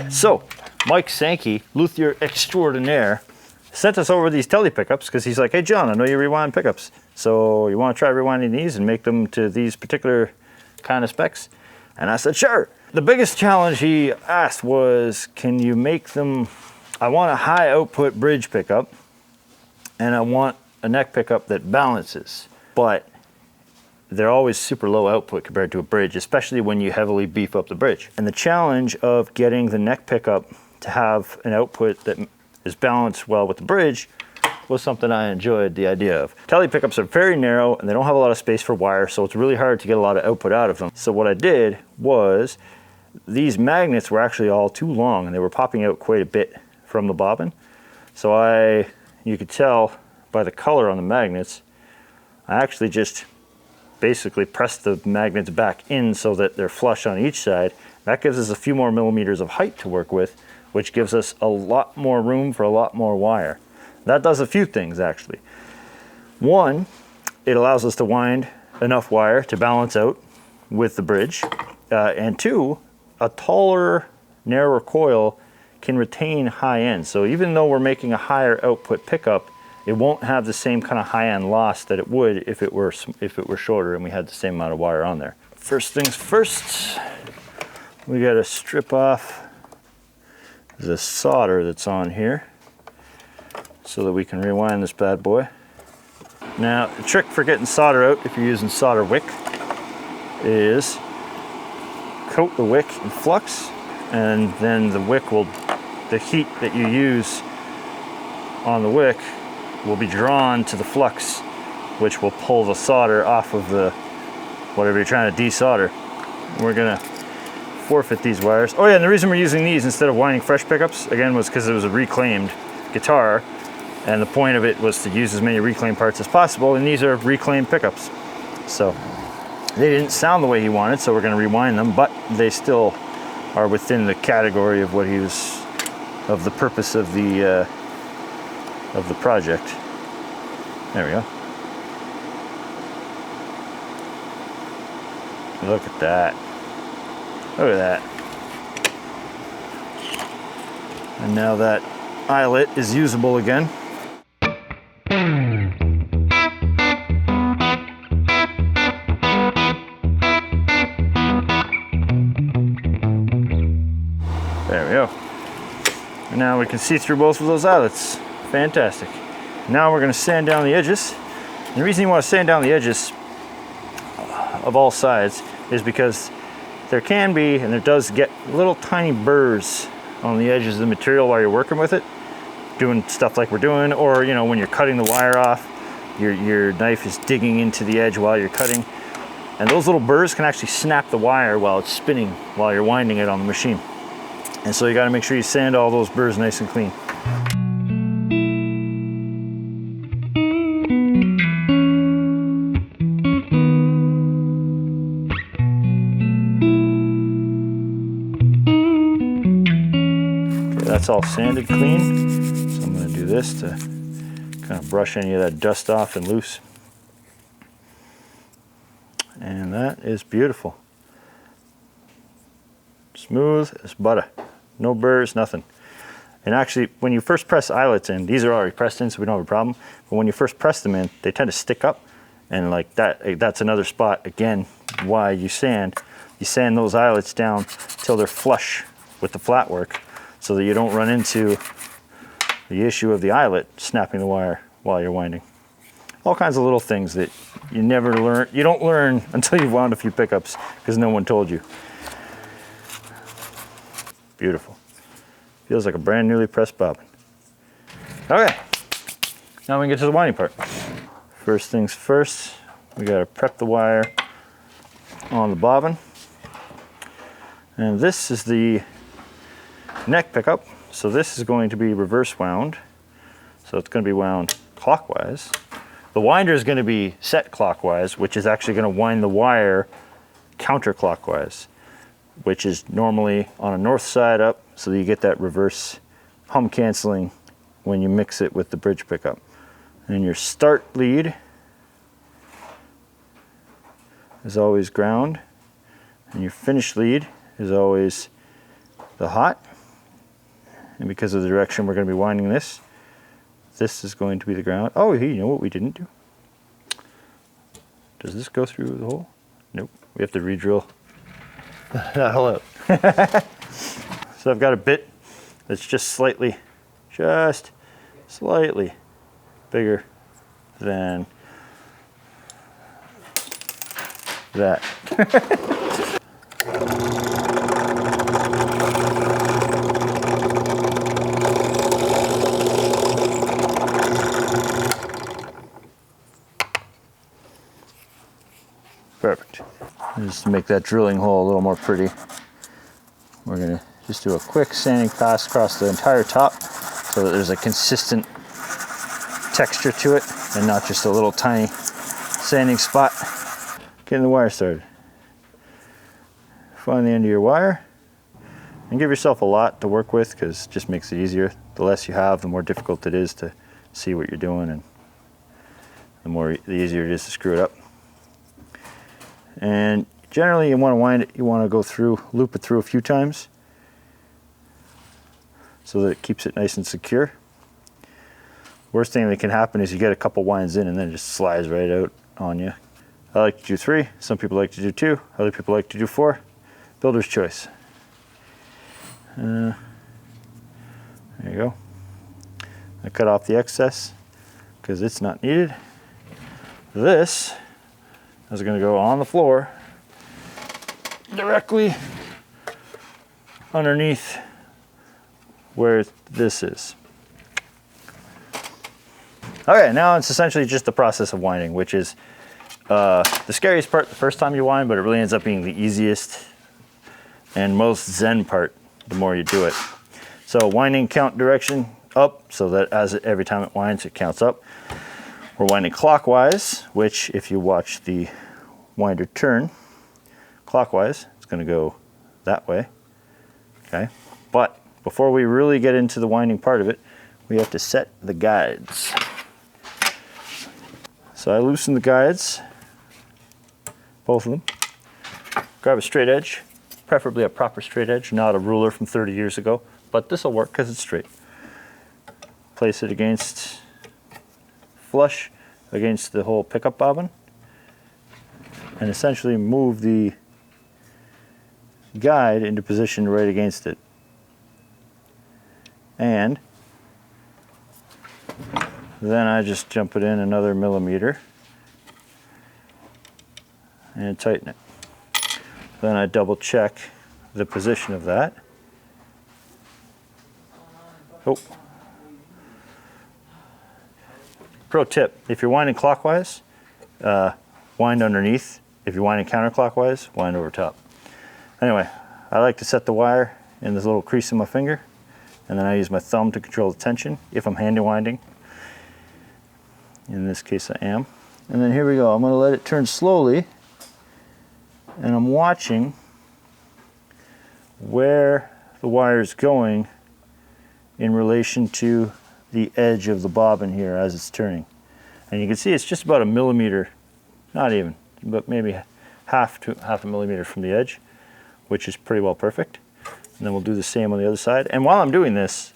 right, so Mike Sankey, Luthier extraordinaire, sent us over these Tele pickups because he's like, hey John, I know you rewind pickups, so you want to try rewinding these and make them to these particular kind of specs? And I said, sure. The biggest challenge he asked was, can you make them, I want a high output bridge pickup and I want a neck pickup that balances, but they're always super low output compared to a bridge, especially when you heavily beef up the bridge. And the challenge of getting the neck pickup to have an output that is balanced well with the bridge was something I enjoyed the idea of. Tele pickups are very narrow and they don't have a lot of space for wire, so it's really hard to get a lot of output out of them. So what I did was, these magnets were actually all too long and they were popping out quite a bit from the bobbin. So you could tell by the color on the magnets, I actually just basically press the magnets back in so that they're flush on each side. That gives us a few more millimeters of height to work with, which gives us a lot more room for a lot more wire. That does a few things actually. One, it allows us to wind enough wire to balance out with the bridge. And two, a taller, narrower coil can retain high end. So even though we're making a higher output pickup, it won't have the same kind of high-end loss that it would if it were shorter and we had the same amount of wire on there. First things first, we got to strip off the solder that's on here so that we can rewind this bad boy. Now, the trick for getting solder out, if you're using solder wick, is coat the wick in flux, and then the wick will, the heat that you use on the wick will be drawn to the flux, which will pull the solder off of the whatever you're trying to desolder. We're gonna forfeit these wires. Oh yeah, and the reason we're using these instead of winding fresh pickups, again, was because it was a reclaimed guitar, and the point of it was to use as many reclaimed parts as possible, and these are reclaimed pickups. So they didn't sound the way he wanted, so we're gonna rewind them, but they still are within the category of what he was, of the purpose of the project. There we go. Look at that. Look at that. And now that eyelet is usable again. There we go. And now we can see through both of those eyelets. Fantastic. Now we're going to sand down the edges. And the reason you want to sand down the edges of all sides is because there can be, and there does get, little tiny burrs on the edges of the material while you're working with it, doing stuff like we're doing, or you know, when you're cutting the wire off, your knife is digging into the edge while you're cutting, and those little burrs can actually snap the wire while it's spinning, while you're winding it on the machine. And so you got to make sure you sand all those burrs nice and clean. That's all sanded clean, so I'm going to do this to kind of brush any of that dust off and loose. And that is beautiful. Smooth as butter. No burrs, nothing. And actually, when you first press eyelets in, these are already pressed in, so we don't have a problem. But when you first press them in, they tend to stick up. And like that's another spot, again, why you sand. You sand those eyelets down till they're flush with the flat work, so that you don't run into the issue of the eyelet snapping the wire while you're winding. All kinds of little things that you never learn, you don't learn until you've wound a few pickups because no one told you. Beautiful. Feels like a brand newly pressed bobbin. Okay, now we can get to the winding part. First things first, we gotta prep the wire on the bobbin. And this is the neck pickup, so this is going to be reverse wound, so it's going to be wound clockwise. The winder is going to be set clockwise, which is actually going to wind the wire counterclockwise, which is normally on a north side up, so that you get that reverse hum canceling when you mix it with the bridge pickup. And your start lead is always ground, and your finish lead is always the hot. and because of the direction we're going to be winding this, this is going to be the ground. Oh, you know what we didn't do? Does this go through the hole? Nope. We have to re-drill that hole out. So I've got a bit that's just slightly bigger than that. Perfect. And just to make that drilling hole a little more pretty, we're going to just do a quick sanding pass across the entire top so that there's a consistent texture to it and not just a little tiny sanding spot. Getting the wire started. Find the end of your wire and give yourself a lot to work with, because it just makes it easier. The less you have, the more difficult it is to see what you're doing, and the easier it is to screw it up. And generally you want to wind it, you want to go through, loop it through a few times so that it keeps it nice and secure. Worst thing that can happen is you get a couple winds in and then it just slides right out on you. I like to do 3, some people like to do 2, other people like to do 4. Builder's choice. There you go. I cut off the excess because it's not needed. This is going to go on the floor directly underneath where this is. Okay, now it's essentially just the process of winding, which is the scariest part the first time you wind, but it really ends up being the easiest and most zen part the more you do it. So winding count direction up, so that every time it winds, it counts up. We're winding clockwise, which if you watch the winder turn clockwise, it's going to go that way. Okay, but before we really get into the winding part of it, we have to set the guides. So I loosen the guides, both of them. Grab a straight edge, preferably a proper straight edge, not a ruler from 30 years ago, but this will work because it's straight. Place it against, flush against the whole pickup bobbin, and essentially move the guide into position right against it. And then I just jump it in another millimeter and tighten it. Then I double check the position of that. Oh. Pro tip, if you're winding clockwise, wind underneath. If you're winding counterclockwise, wind over top. Anyway, I like to set the wire in this little crease in my finger, and then I use my thumb to control the tension if I'm handy winding. In this case I am. And then here we go. I'm going to let it turn slowly, and I'm watching where the wire is going in relation to the edge of the bobbin here as it's turning. And you can see it's just about a millimeter, not even, but maybe half a millimeter from the edge, which is pretty well perfect. And then we'll do the same on the other side. And while I'm doing this,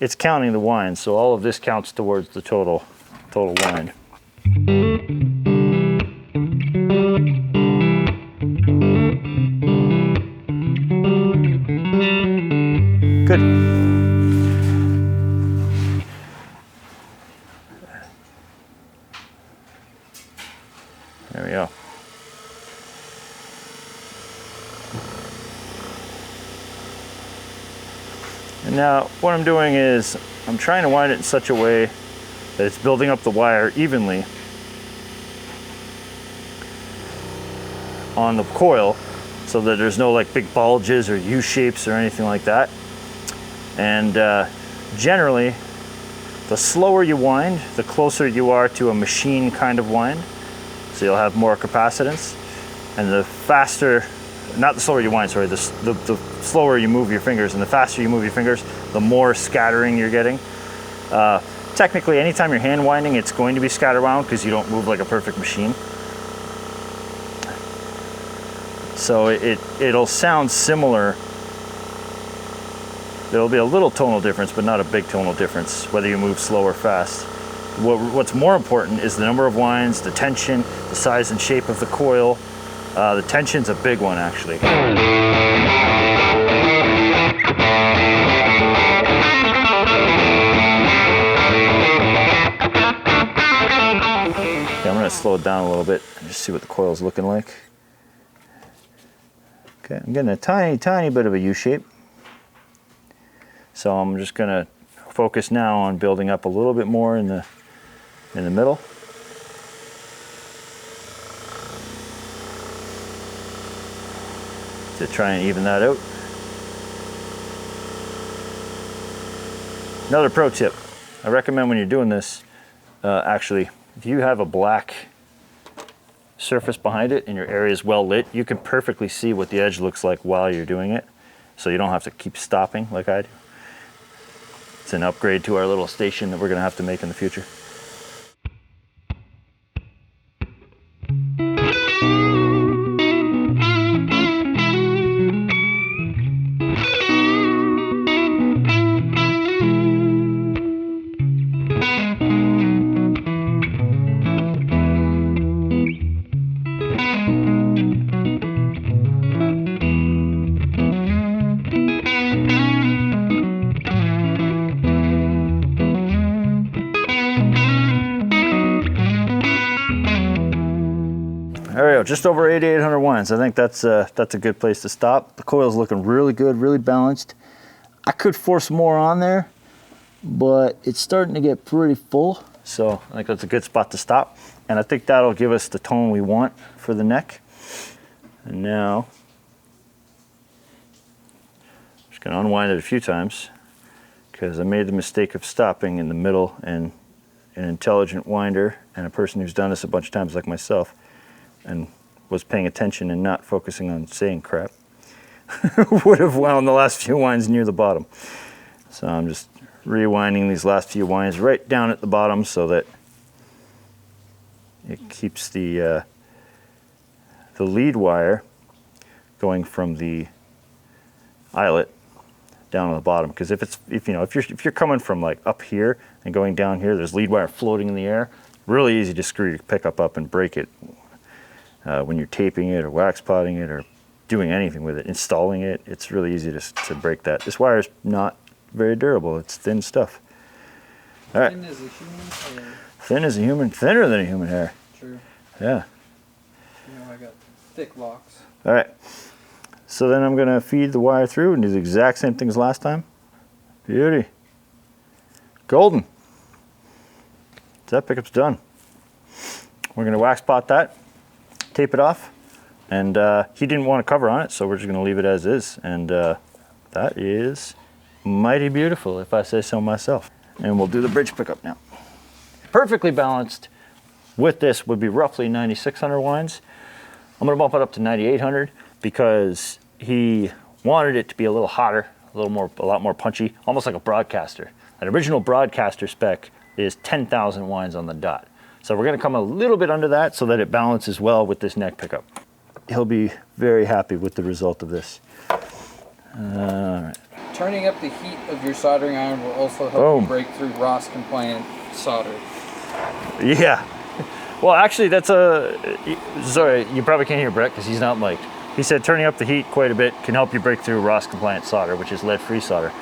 it's counting the winds, so all of this counts towards the total wind. Good. There we go. And now what I'm doing is I'm trying to wind it in such a way that it's building up the wire evenly on the coil, so that there's no like big bulges or U-shapes or anything like that. And generally, the slower you wind, the closer you are to a machine kind of wind. So you'll have more capacitance. And the faster, not the slower you wind, sorry, the slower you move your fingers, and the faster you move your fingers, the more scattering you're getting. Technically, anytime you're hand winding, it's going to be scatter wound because you don't move like a perfect machine. So it'll sound similar There'll be a little tonal difference, but not a big tonal difference, whether you move slow or fast. What's more important is the number of winds, the tension, the size and shape of the coil. The tension's a big one, actually. Okay, I'm gonna slow it down a little bit and just see what the coil's looking like. Okay, I'm getting a tiny bit of a U shape. So I'm just gonna focus now on building up a little bit more in the middle. To try and even that out. Another pro tip, I recommend when you're doing this, actually, if you have a black surface behind it and your area is well lit, you can perfectly see what the edge looks like while you're doing it, so you don't have to keep stopping like I do. It's an upgrade to our little station that we're gonna have to make in the future. There we go, just over 8,800 winds. I think that's a good place to stop. The coil's looking really good, really balanced. I could force more on there, but it's starting to get pretty full. So I think that's a good spot to stop. And I think that'll give us the tone we want for the neck. And now, I'm just gonna unwind it a few times because I made the mistake of stopping in the middle, and an intelligent winder and a person who's done this a bunch of times like myself and was paying attention and not focusing on saying crap would have wound the last few winds near the bottom. So I'm just rewinding these last few winds right down at the bottom so that it keeps the lead wire going from the eyelet down on the bottom. Because if you're coming from like up here and going down here, there's lead wire floating in the air. Really easy to screw your pickup up and break it. When you're taping it or wax potting it or doing anything with it, installing it, it's really easy to break that. This wire is not very durable. It's thin stuff. All right. Thin as a human hair. Thin as a human, thinner than a human hair. True. Yeah. You know, I got thick locks. All right. So then I'm gonna feed the wire through and do the exact same thing as last time. Beauty. Golden. So that pickup's done. We're gonna wax pot that, tape it off, and he didn't want to cover on it, so we're just going to leave it as is, and that is mighty beautiful, if I say so myself. And we'll do the bridge pickup now. Perfectly balanced with this would be roughly 9,600 winds. I'm going to bump it up to 9,800 because he wanted it to be a little hotter, a lot more punchy, almost like a broadcaster. An original broadcaster spec is 10,000 winds on the dot. So we're gonna come a little bit under that so that it balances well with this neck pickup. He'll be very happy with the result of this. All right. Turning up the heat of your soldering iron will also help you break through ROS compliant solder. Yeah. Well, actually, that's sorry, you probably can't hear Brett because he's not mic'd. He said turning up the heat quite a bit can help you break through ROS compliant solder, which is lead-free solder.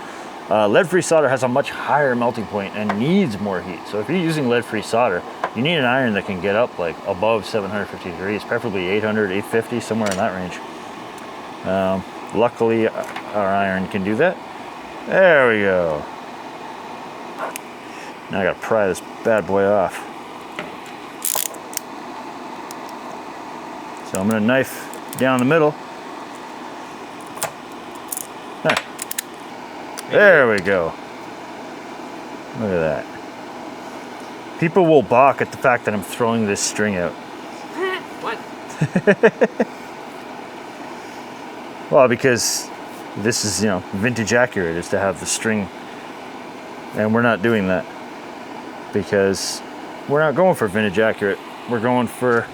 Lead-free solder has a much higher melting point and needs more heat. So if you're using lead-free solder, you need an iron that can get up like above 750 degrees, preferably 800, 850, somewhere in that range. Luckily, our iron can do that. There we go. Now I gotta pry this bad boy off. So I'm gonna knife down the middle. There we go. Look at that. People will balk at the fact that I'm throwing this string out. What? Well, because this is, vintage accurate, is to have the string, and we're not doing that because we're not going for vintage accurate. We're going for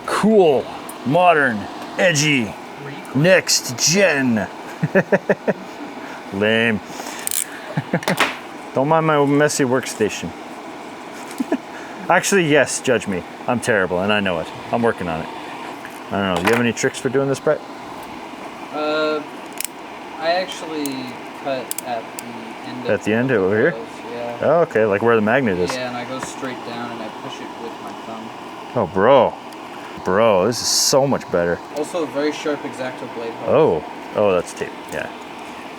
cool, modern, edgy, next gen. Lame. Don't mind my messy workstation. Actually, yes, judge me. I'm terrible, and I know it. I'm working on it. I don't know. Do you have any tricks for doing this, Brett? I actually cut at the end. At the end over here? Yeah. Oh, okay, like where the magnet is. Yeah, and I go straight down and I push it with my thumb. Oh, bro. Bro, this is so much better. Also, a very sharp X-Acto blade hose. Oh, that's tape. Yeah,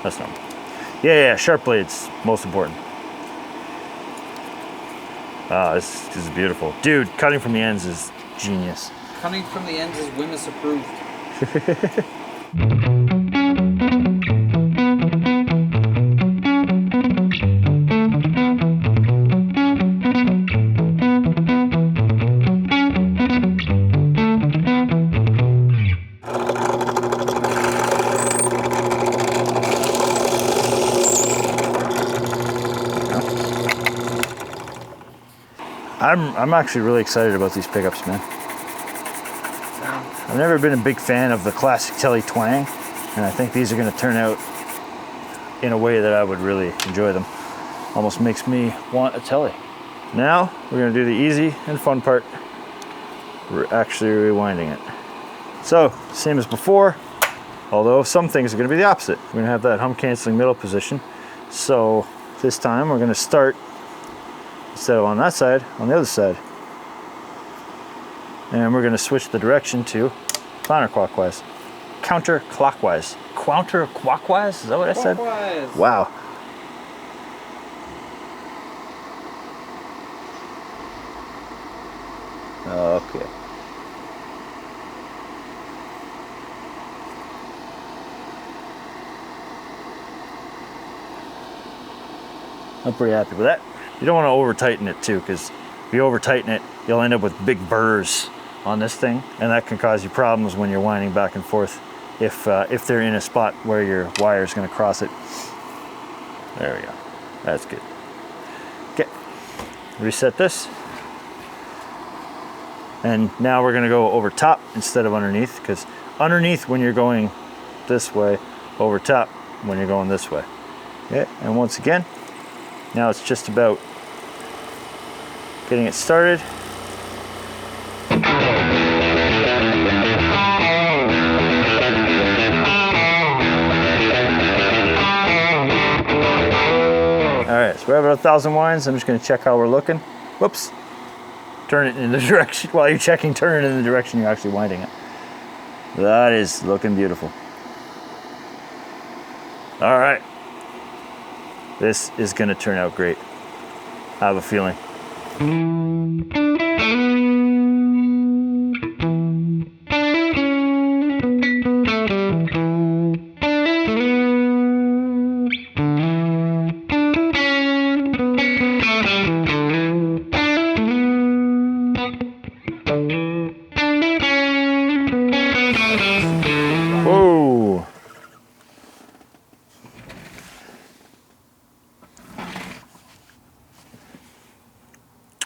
that's normal. Yeah, sharp blades, most important. Ah, this is beautiful. Dude, cutting from the ends is genius. Cutting from the ends is Wimmis approved. I'm actually really excited about these pickups, man. I've never been a big fan of the classic Tele twang, and I think these are going to turn out in a way that I would really enjoy them. Almost makes me want a Tele. Now we're going to do the easy and fun part. We're actually rewinding it. So, same as before, although some things are going to be the opposite. We're going to have that hum canceling middle position. So this time we're going to start, instead of on that side, on the other side. And we're going to switch the direction to counterclockwise. Counterclockwise. Counterclockwise? Is that what I said? Clockwise. Wow. Okay. I'm pretty happy with that. You don't want to over tighten it too, because if you over tighten it, you'll end up with big burrs on this thing, and that can cause you problems when you're winding back and forth if they're in a spot where your wire is going to cross it. There we go. That's good. Okay. Reset this. And now we're going to go over top instead of underneath, because underneath when you're going this way, over top when you're going this way. Okay. And once again, now it's just about getting it started. Alright, so we're at 1,000 winds. I'm just going to check how we're looking. Whoops. Turn it in the direction, while you're checking, turn it in the direction you're actually winding it. That is looking beautiful. Alright. This is going to turn out great. I have a feeling. Whoa.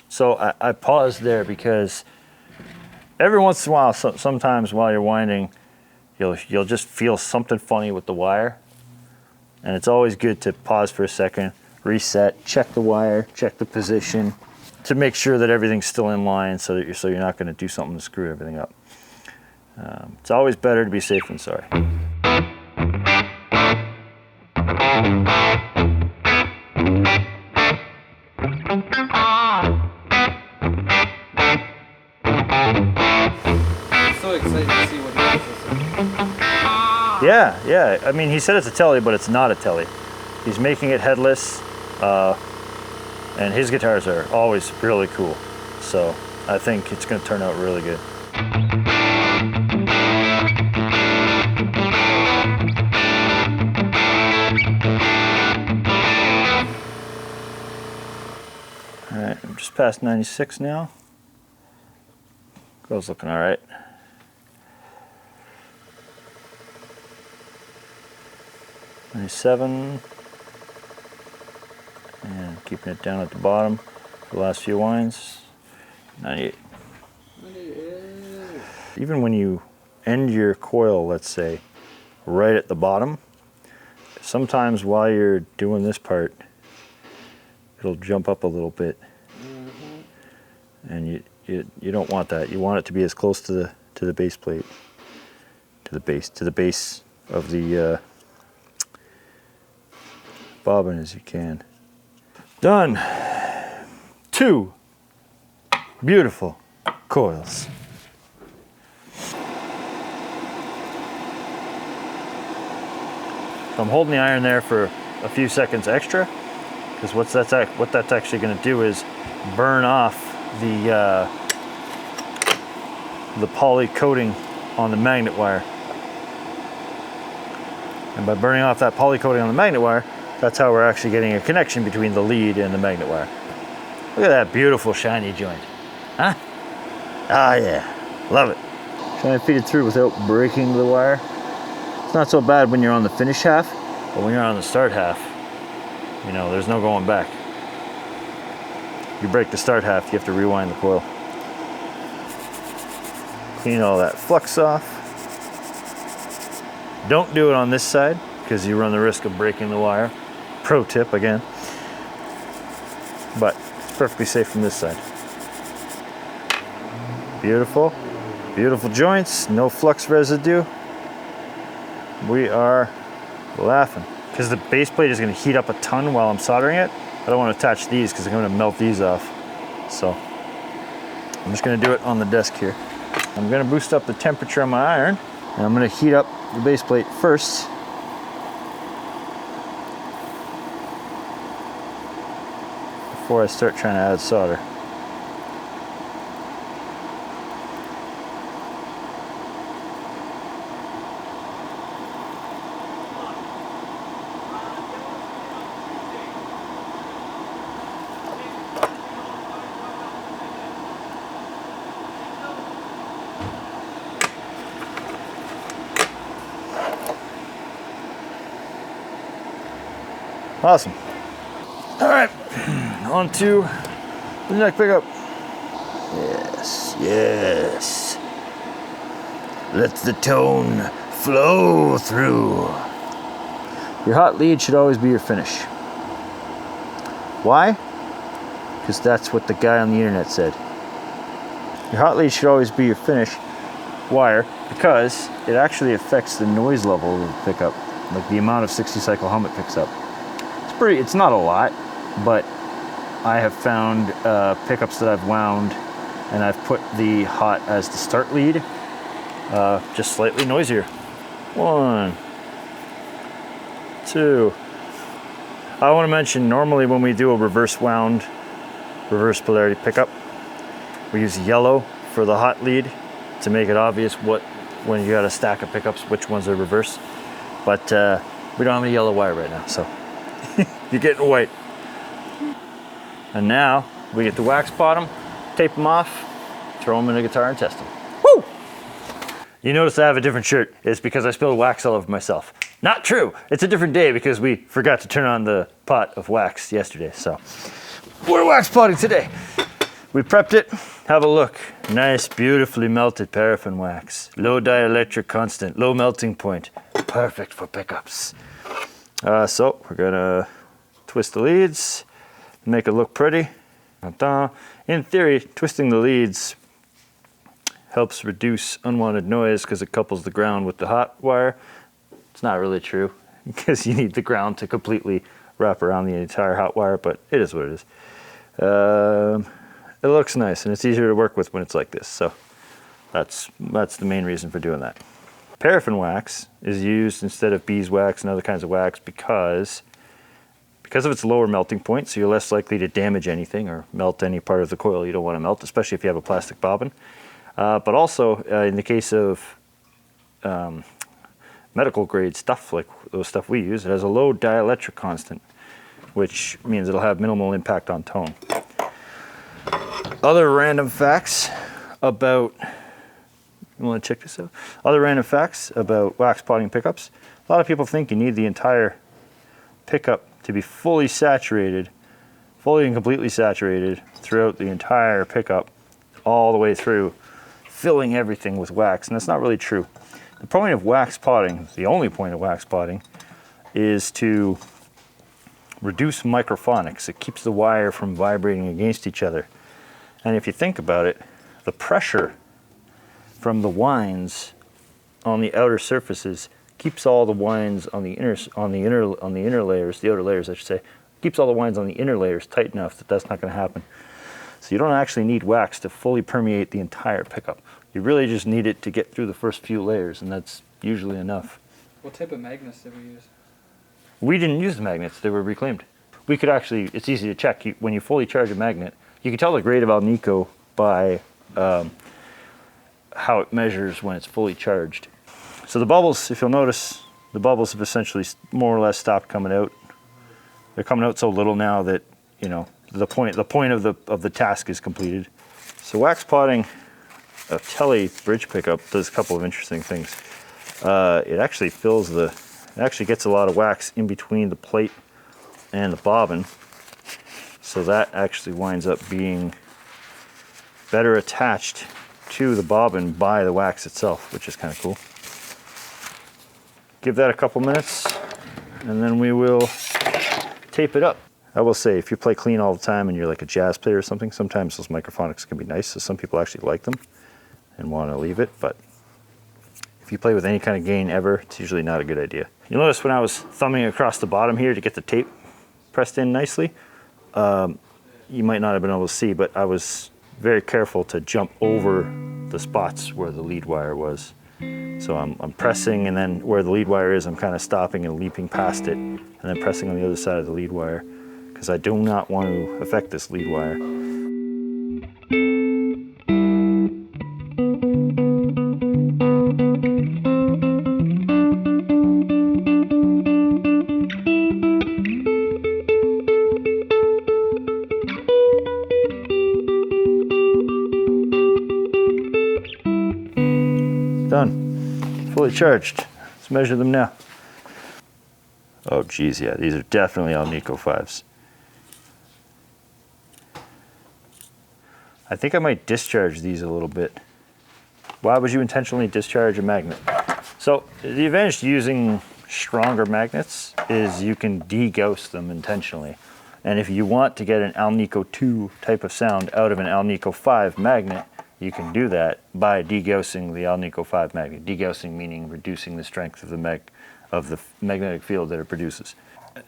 So I paused there because every once in a while, sometimes while you're winding, you'll just feel something funny with the wire. And it's always good to pause for a second, reset, check the wire, check the position to make sure that everything's still in line so you're not going to do something to screw everything up. It's always better to be safe than sorry. So excited to see what he has to say. Yeah. I mean, he said it's a Tele, but it's not a Tele. He's making it headless, and his guitars are always really cool. So I think it's going to turn out really good. All right, I'm just past 96 now. Coil's looking all right. '97, and keeping it down at the bottom for the last few winds. 98. Even when you end your coil, let's say, right at the bottom, sometimes while you're doing this part, it'll jump up a little bit. And you don't want that. You want it to be as close to the base plate, to the base of the bobbin as you can. Done. 2 beautiful coils. So I'm holding the iron there for a few seconds extra, because what that's actually going to do is burn off the poly coating on the magnet wire. And by burning off that poly coating on the magnet wire, that's how we're actually getting a connection between the lead and the magnet wire. Look at that beautiful shiny joint. Huh? Ah yeah, love it. Trying to feed it through without breaking the wire. It's not so bad when you're on the finish half, but when you're on the start half, you know, there's no going back. You break the start half, you have to rewind the coil. Clean all that flux off. Don't do it on this side because you run the risk of breaking the wire. Pro tip again. But it's perfectly safe from this side. Beautiful. Beautiful joints, no flux residue. We are laughing. Because the base plate is going to heat up a ton while I'm soldering it. I don't want to attach these because I'm going to melt these off. So I'm just going to do it on the desk here. I'm going to boost up the temperature on my iron, and I'm going to heat up the base plate first. Before I start trying to add solder. Awesome. All right, on to the neck pickup. Yes, yes. Let the tone flow through. Your hot lead should always be your finish. Why? Because that's what the guy on the internet said. Your hot lead should always be your finish wire because it actually affects the noise level of the pickup, like the amount of 60 cycle hum it picks up. It's not a lot, but I have found pickups that I've wound and I've put the hot as the start lead, just slightly noisier. 1, 2. I want to mention, normally when we do a reverse wound, reverse polarity pickup, we use yellow for the hot lead to make it obvious when you got a stack of pickups, which ones are reverse. But we don't have any yellow wire right now, so you're getting white. And now we get the wax bottom, tape them off, throw them in the guitar and test them. Woo! You notice I have a different shirt. It's because I spilled wax all over myself. Not true. It's a different day because we forgot to turn on the pot of wax yesterday. So we're wax potting today. We prepped it. Have a look. Nice, beautifully melted paraffin wax. Low dielectric constant, low melting point. Perfect for pickups. So we're gonna twist the leads, make it look pretty. In theory, twisting the leads helps reduce unwanted noise because it couples the ground with the hot wire. It's not really true because you need the ground to completely wrap around the entire hot wire, but it is what it is. It looks nice and it's easier to work with when it's like this. So that's the main reason for doing that. Paraffin wax is used instead of beeswax and other kinds of wax because of its lower melting point, so you're less likely to damage anything or melt any part of the coil you don't want to melt, especially if you have a plastic bobbin. But also, in the case of medical grade stuff, like the stuff we use, it has a low dielectric constant, which means it'll have minimal impact on tone. Other random facts about, you want to check this out? Other random facts about wax potting pickups. A lot of people think you need the entire pickup to be fully saturated, fully and completely saturated throughout the entire pickup, all the way through, filling everything with wax, and that's not really true. The point of wax potting, the only point of wax potting, is to reduce microphonics. It keeps the wire from vibrating against each other. And if you think about it, the pressure from the winds on the outer surfaces keeps all the winds on the inner layers, the outer layers I should say, keeps all the winds on the inner layers tight enough that that's not going to happen. So you don't actually need wax to fully permeate the entire pickup. You really just need it to get through the first few layers, and that's usually enough. What type of magnets did we use? We didn't use the magnets, they were reclaimed. We could actually, it's easy to check. When you fully charge a magnet, you can tell the grade of alnico by how it measures when it's fully charged. So the bubbles, if you'll notice, the bubbles have essentially more or less stopped coming out. They're coming out so little now that, you know, the point of the task is completed. So wax potting a Tele bridge pickup does a couple of interesting things. It actually gets a lot of wax in between the plate and the bobbin. So that actually winds up being better attached to the bobbin by the wax itself, which is kind of cool. Give that a couple minutes and then we will tape it up. I will say, if you play clean all the time and you're like a jazz player or something, sometimes those microphonics can be nice. So some people actually like them and want to leave it, but if you play with any kind of gain ever, it's usually not a good idea. You'll notice when I was thumbing across the bottom here to get the tape pressed in nicely, you might not have been able to see, but I was very careful to jump over the spots where the lead wire was. So I'm pressing, and then where the lead wire is, I'm kind of stopping and leaping past it, and then pressing on the other side of the lead wire, because I do not want to affect this lead wire. Done. Fully charged. Let's measure them now. Oh geez, yeah, these are definitely Alnico 5s. I think I might discharge these a little bit. Why would you intentionally discharge a magnet? So the advantage to using stronger magnets is you can degauss them intentionally. And if you want to get an Alnico 2 type of sound out of an Alnico 5 magnet, you can do that by degaussing the Alnico 5 magnet. Degaussing meaning reducing the strength of the magnetic field that it produces.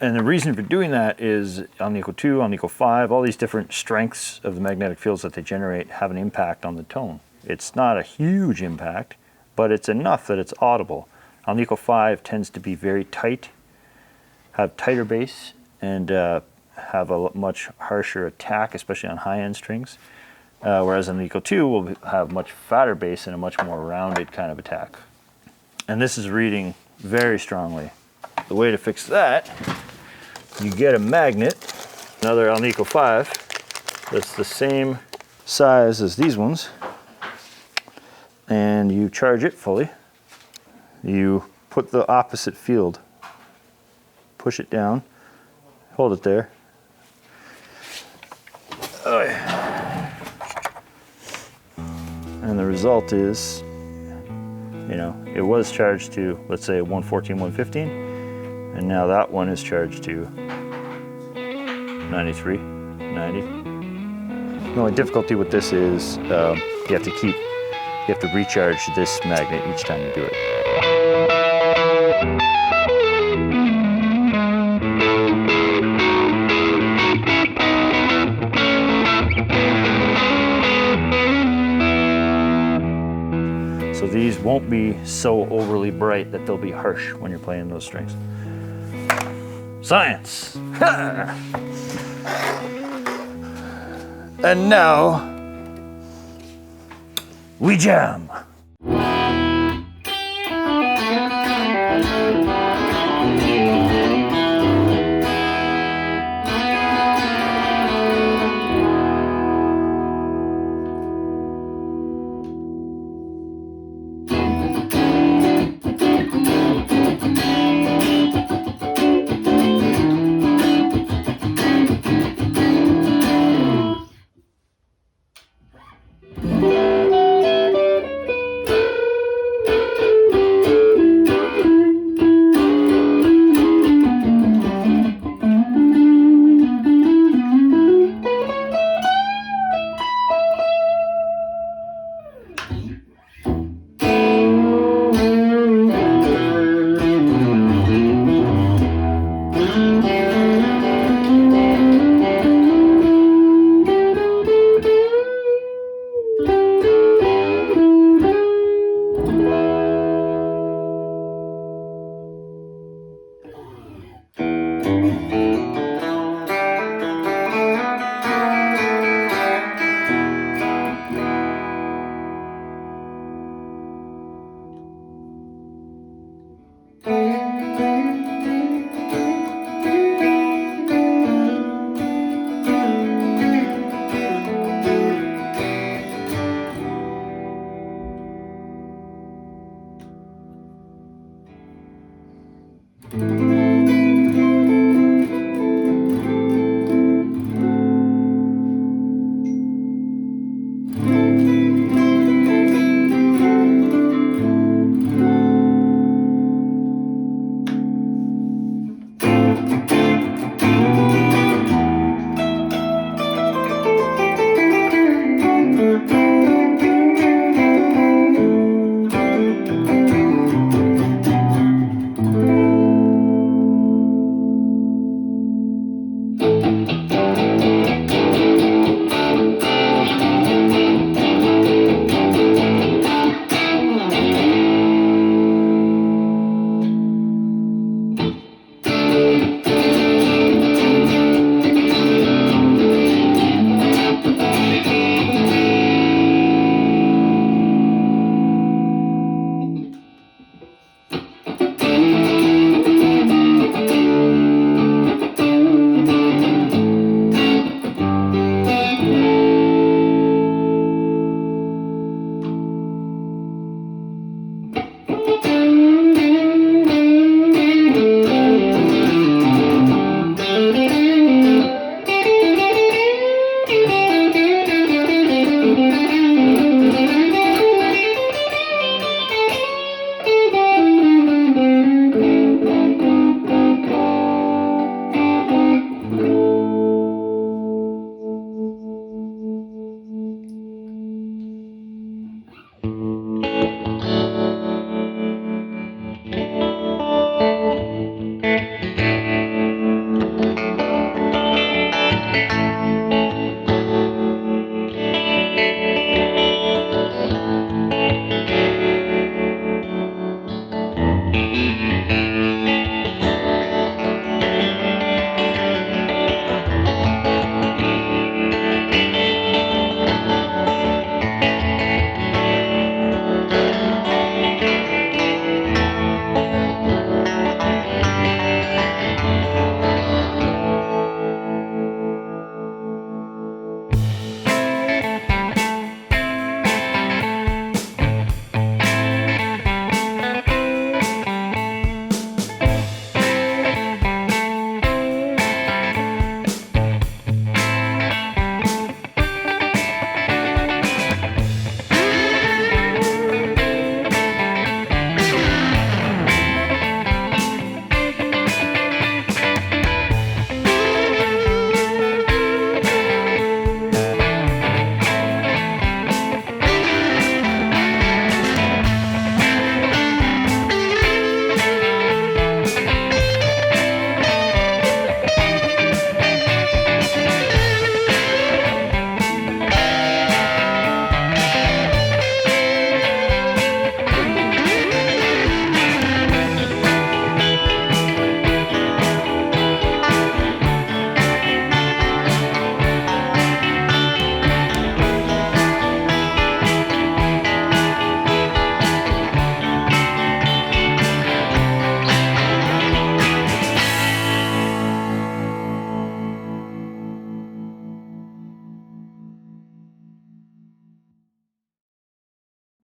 And the reason for doing that is Alnico 2, Alnico 5, all these different strengths of the magnetic fields that they generate have an impact on the tone. It's not a huge impact, but it's enough that it's audible. Alnico 5 tends to be very tight, have tighter bass, and have a much harsher attack, especially on high-end strings. Whereas Alnico 2 will have much fatter bass and a much more rounded kind of attack. And this is reading very strongly. The way to fix that, you get a magnet, another Alnico 5, that's the same size as these ones, and you charge it fully. You put the opposite field, push it down, hold it there. Oh, yeah. And the result is, you know, it was charged to, let's say, 114, 115, and now that one is charged to 93, 90. The only difficulty with this is you have to recharge this magnet each time you do it. So these won't be so overly bright that they'll be harsh when you're playing those strings. Science! And now, we jam! you.